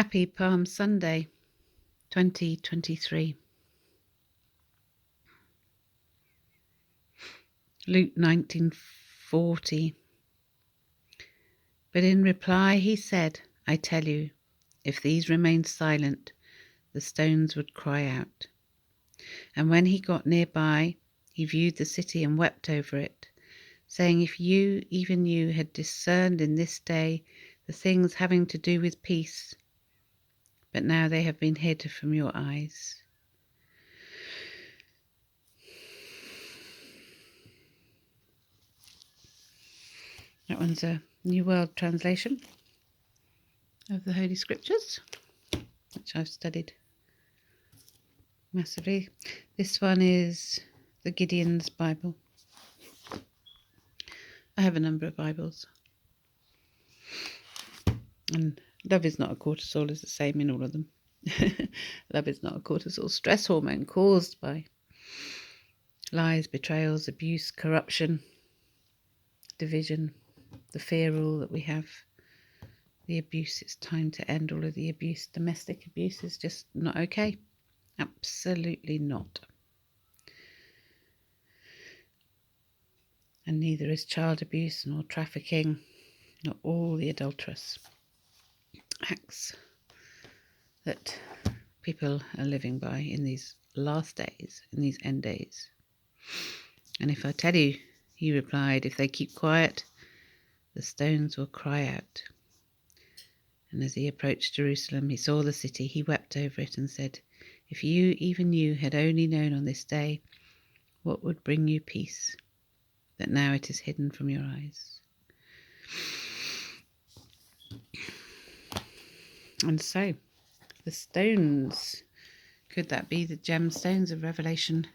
Happy Palm Sunday 2023. Luke 19:40. But in reply he said, I tell you, if these remained silent, the stones would cry out. And when he got nearby, he viewed the city and wept over it, saying, if you, even you, had discerned in this day the things having to do with peace, but now they have been hid from your eyes. That one's a New World Translation of the Holy Scriptures, which I've studied massively. This one is the Gideon's Bible. I have a number of Bibles. And love is not a cortisol is the same in all of them. Love is not a cortisol stress hormone caused by lies, betrayals, abuse, corruption, division, the fear rule that we have. The abuse, it's time to end all of the abuse. Domestic abuse is just not okay. Absolutely not. And neither is child abuse nor trafficking, nor all the adulterous acts that people are living by in these last days, in these end days. And if I tell you, he replied, if they keep quiet, the stones will cry out. And as he approached Jerusalem, he saw the city, he wept over it and said, if you, even you, had only known on this day what would bring you peace, that now it is hidden from your eyes. And so, the stones, could that be the gemstones of Revelation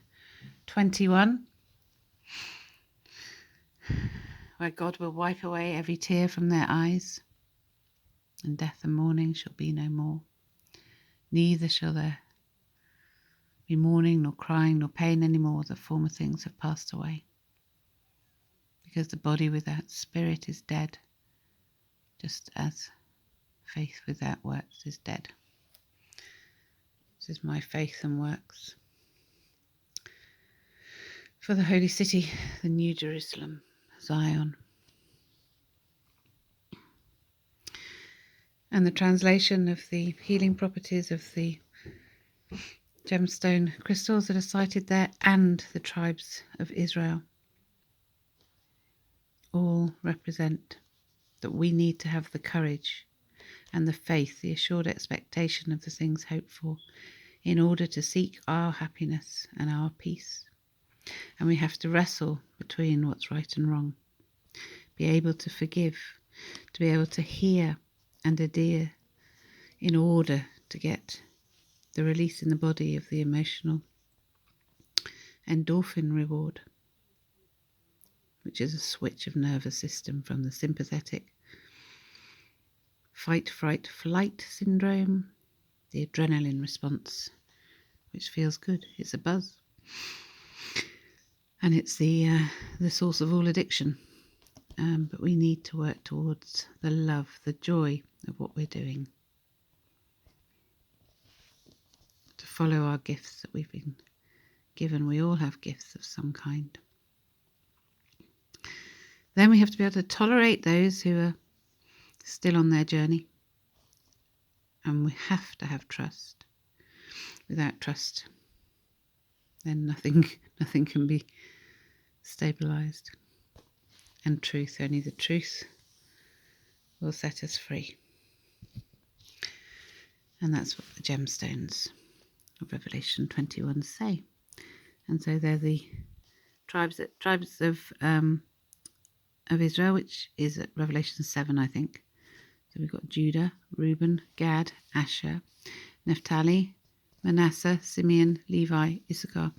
21? Where God will wipe away every tear from their eyes, and death and mourning shall be no more. Neither shall there be mourning, nor crying, nor pain any more. The former things have passed away. Because the body without spirit is dead, just as faith without works is dead. This is my faith and works for the holy city, the New Jerusalem, Zion. And the translation of the healing properties of the gemstone crystals that are cited there, and the tribes of Israel, all represent that we need to have the courage and the faith, the assured expectation of the things hoped for, in order to seek our happiness and our peace. And we have to wrestle between what's right and wrong, be able to forgive, to be able to hear and adhere, in order to get the release in the body of the emotional endorphin reward, which is a switch of nervous system from the sympathetic fight, fright, flight syndrome, the adrenaline response, which feels good. It's a buzz. And it's the source of all addiction. But we need to work towards the love, the joy of what we're doing, to follow our gifts that we've been given. We all have gifts of some kind. Then we have to be able to tolerate those who are still on their journey. And we have to have trust. Without trust, then nothing can be stabilized. And truth, only the truth will set us free. And that's what the gemstones of Revelation 21 say. And so they're the tribes of Israel, which is at Revelation 7, I think. So we've got Judah, Reuben, Gad, Asher, Naphtali, Manasseh, Simeon, Levi, Issachar,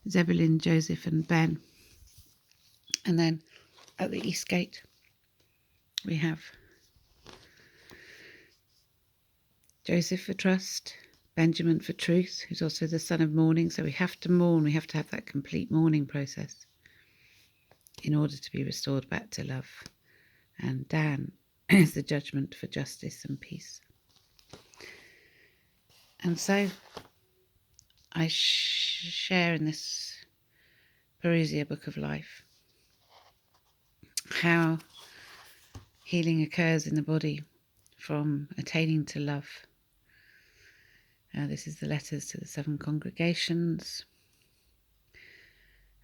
Zebulun, Joseph, and Ben. And then at the east gate, we have Joseph for trust, Benjamin for truth, who's also the son of mourning. So we have to mourn. We have to have that complete mourning process in order to be restored back to love. And Dan is the judgment for justice and peace. And so I share in this Parousia Book of Life how healing occurs in the body from attaining to love. This is the letters to the 7 congregations.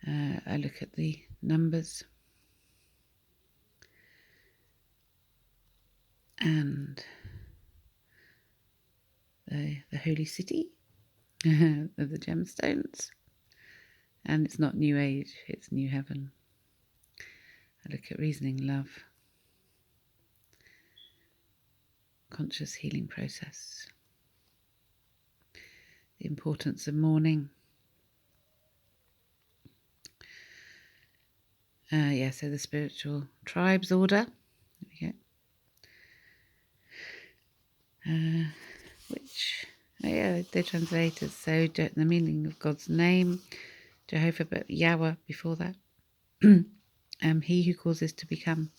I look at the numbers and the holy city of the gemstones. And it's not New Age, it's New Heaven. I look at reasoning love, conscious healing process, the importance of mourning. So the spiritual tribes order. There we go. Which, they translate as so the meaning of God's name, Jehovah, but Yahweh before that. He who causes to become.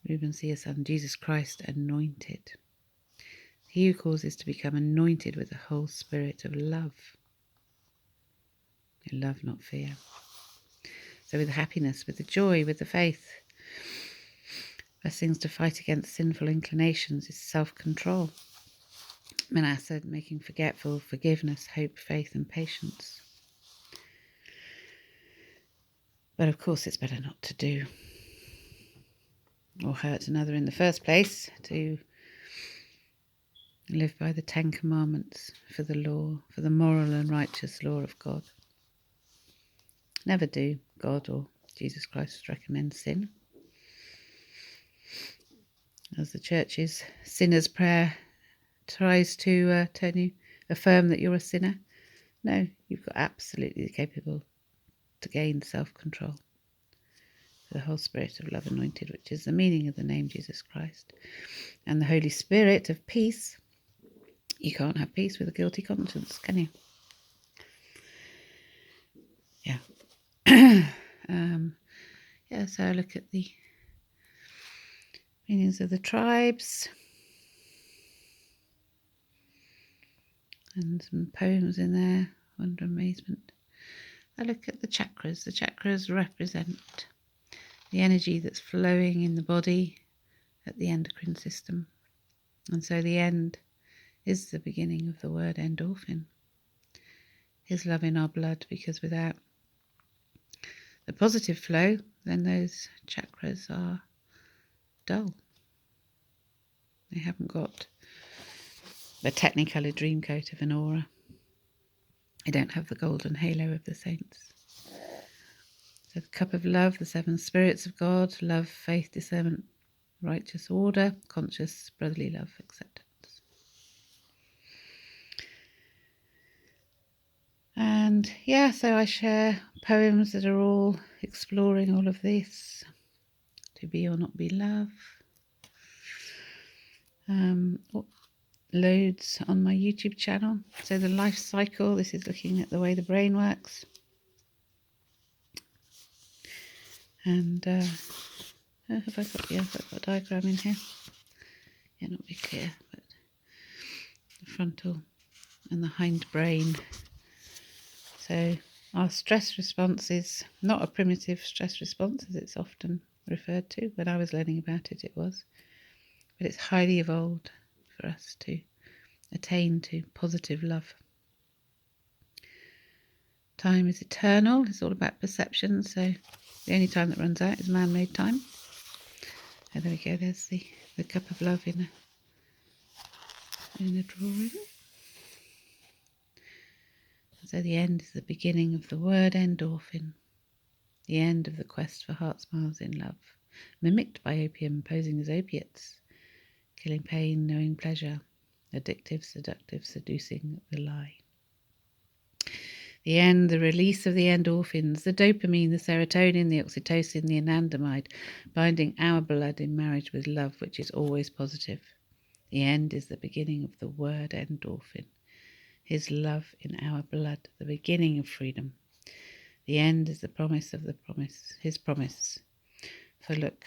Reuben see a son, Jesus Christ, anointed. He who causes to become anointed with the whole spirit of love. Love, not fear. So with the happiness, with the joy, with the faith. Best things to fight against sinful inclinations is self-control. Manasseh, making forgetful, forgiveness, hope, faith and patience. But of course it's better not to do or hurt another in the first place, to live by the 10 commandments, for the law, for the moral and righteous law of God. Never do, God or Jesus Christ recommend sin. As the Church's sinner's prayer tries to affirm that you're a sinner. No, you've got absolutely capable to gain self-control. The whole spirit of love anointed, which is the meaning of the name Jesus Christ. And the Holy Spirit of peace. You can't have peace with a guilty conscience, can you? Yeah. So I look at the meanings of the tribes. And some poems in there, wonder, amazement. I look at the chakras. The chakras represent the energy that's flowing in the body at the endocrine system. And so the end is the beginning of the word endorphin. His love in our blood, because without the positive flow, then those chakras are dull. They haven't got the technicolor dream coat of an aura. They don't have the golden halo of the saints. So the cup of love, the 7 spirits of God, love, faith, discernment, righteous order, conscious brotherly love, acceptance. And so I share poems that are all exploring all of this. To be or not be love. Loads on my YouTube channel. So the life cycle, this is looking at the way the brain works. And have I got a diagram in here? Yeah, not very clear, but the frontal and the hind brain. So our stress response is not a primitive stress response, as it's often referred to. When I was learning about it, it was. But it's highly evolved for us to attain to positive love. Time is eternal. It's all about perception. So the only time that runs out is man-made time. And there we go. There's the cup of love in a drawing. So the end is the beginning of the word endorphin. The end of the quest for heart smiles in love. Mimicked by opium, posing as opiates. Killing pain, knowing pleasure. Addictive, seductive, seducing the lie. The end, the release of the endorphins, the dopamine, the serotonin, the oxytocin, the anandamide, binding our blood in marriage with love, which is always positive. The end is the beginning of the word endorphin. His love in our blood, the beginning of freedom. The end is the promise of the promise, his promise. So look,